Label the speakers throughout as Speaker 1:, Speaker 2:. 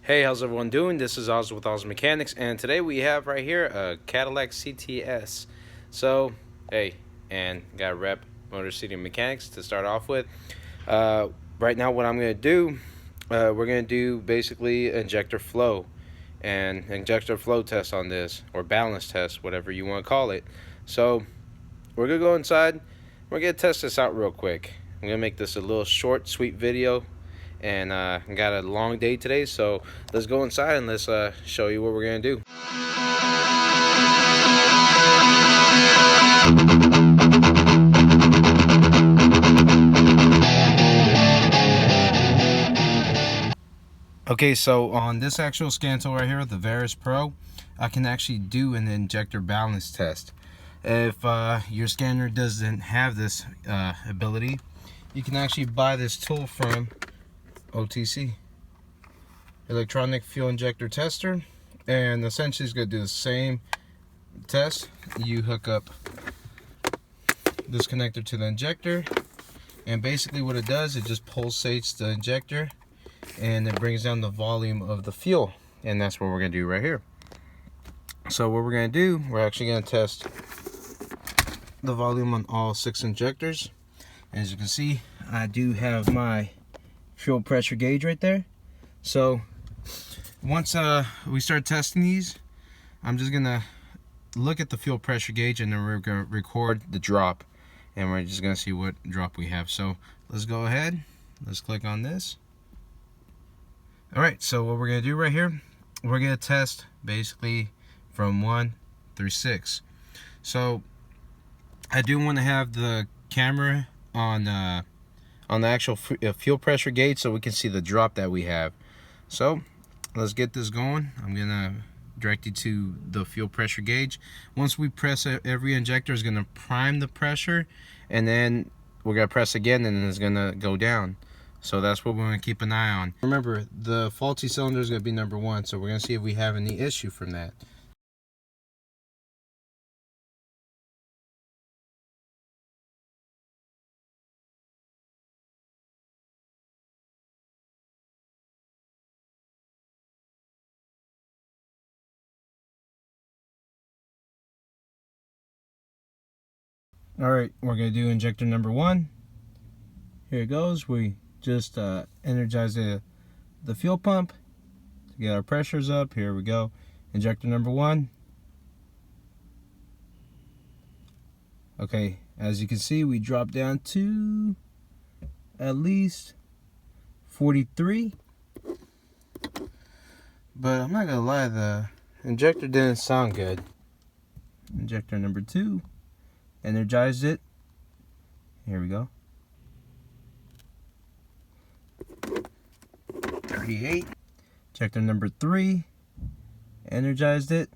Speaker 1: Hey, how's everyone doing? This is Oz with Oz Mechanics, and today we have right here a Cadillac CTS. So, hey, and got to rep Motor City Mechanics to start off with. Uh, right now, what I'm going to do, we're going to do basically injector flow and injector flow test on this, or balance test, whatever you want to call it. So, we're going to go inside. We're going to test this out real quick. I'm going to make this a little short, sweet video. And I got a long day today, so let's go inside and let's show you what we're gonna do. Okay, so on this actual scan tool right here, the Veris Pro, I can actually do an injector balance test. If your scanner doesn't have this ability, you can actually buy this tool from OTC, Electronic Fuel Injector Tester, and essentially it's going to do the same test. You hook up this connector to the injector, and basically what it does, it just pulsates the injector and it brings down the volume of the fuel, and that's what we're going to do right here. So what we're going to do, we're actually going to test the volume on all 6 injectors. As you can see, I do have my fuel pressure gauge right there. So once we start testing these, I'm just gonna look at the fuel pressure gauge and then we're gonna record the drop, and we're just gonna see what drop we have. So let's go ahead, let's click on this. All right, so what we're gonna do right here, we're gonna test basically from 1 through 6. So I do want to have the camera on the actual fuel pressure gauge so we can see the drop that we have. So let's get this going. I'm gonna direct you to the fuel pressure gauge. Once we press it, every injector is gonna prime the pressure, and then we're gonna press again and then it's gonna go down. So that's what we're gonna keep an eye on. Remember, the faulty cylinder is gonna be number 1, so we're gonna see if we have any issue from that. All right, we're gonna do injector number 1. Here it goes. We just energize the fuel pump to get our pressures up. Here we go. Injector number 1. Okay, as you can see, we dropped down to at least 43. But I'm not gonna lie, the injector didn't sound good. Injector number 2. Energized it. Here we go. 38. Injector number 3. Energized it.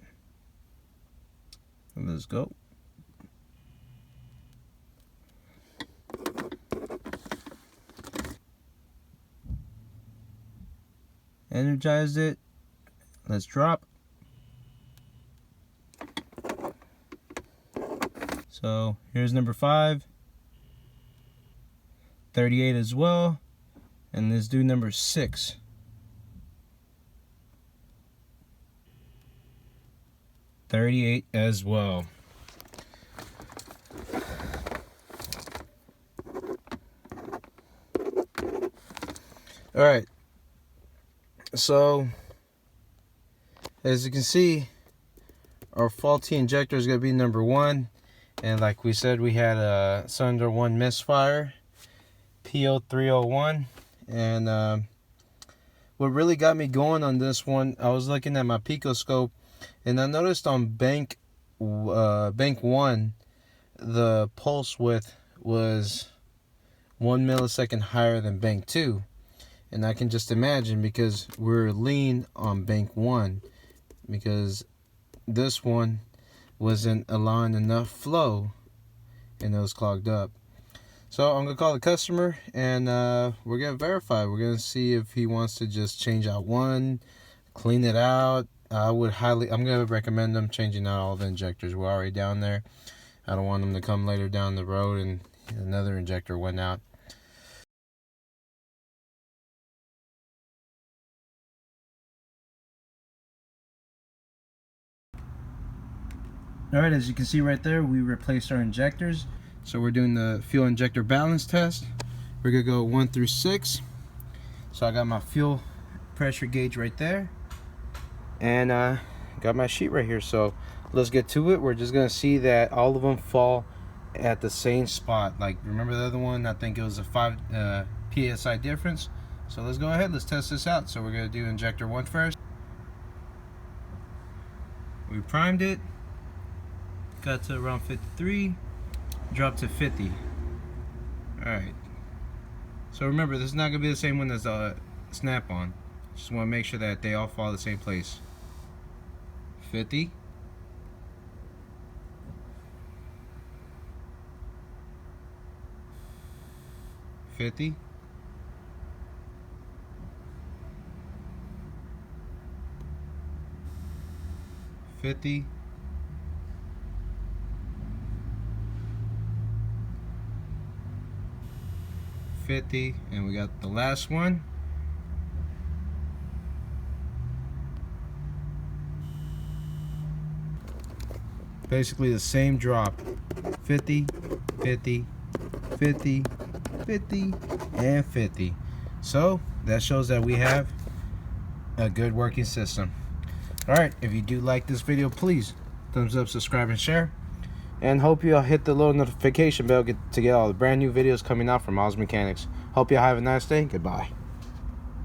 Speaker 1: Let's go. Energized it. Let's drop. So here's number 5. 38 as well. And let's do number 6. 38 as well. All right. So as you can see, our faulty injector is going to be number 1. And like we said, we had a cylinder 1 misfire, PO301. And what really got me going on this one, I was looking at my picoscope, and I noticed on bank 1, the pulse width was 1 millisecond higher than bank 2. And I can just imagine, because we're lean on bank 1, because this one wasn't allowing enough flow and it was clogged up. So I'm gonna call the customer and we're gonna verify. We're gonna see if he wants to just change out one, clean it out. I'm gonna recommend them changing out all the injectors. We're already down there. I don't want them to come later down the road and another injector went out. Alright, as you can see right there, we replaced our injectors. So we're doing the fuel injector balance test. We're gonna go 1 through 6. So I got my fuel pressure gauge right there, and got my sheet right here. So let's get to it. We're just gonna see that all of them fall at the same spot. Like, remember the other one? I think it was a 5 psi difference. So let's go ahead, let's test this out. So we're gonna do injector 1 first. We primed it, got to around 53, dropped to 50. Alright, so remember, this is not going to be the same one as snap-on. Just want to make sure that they all fall the same place. 50. 50. 50. 50, and we got the last one. Basically the same drop. 50, 50, 50, 50, and 50. So that shows that we have a good working system. Alright, if you do like this video, please thumbs up, subscribe, and share. And hope you'll hit the little notification bell to get all the brand new videos coming out from Oz Mechanics. Hope y'all have a nice day. Goodbye.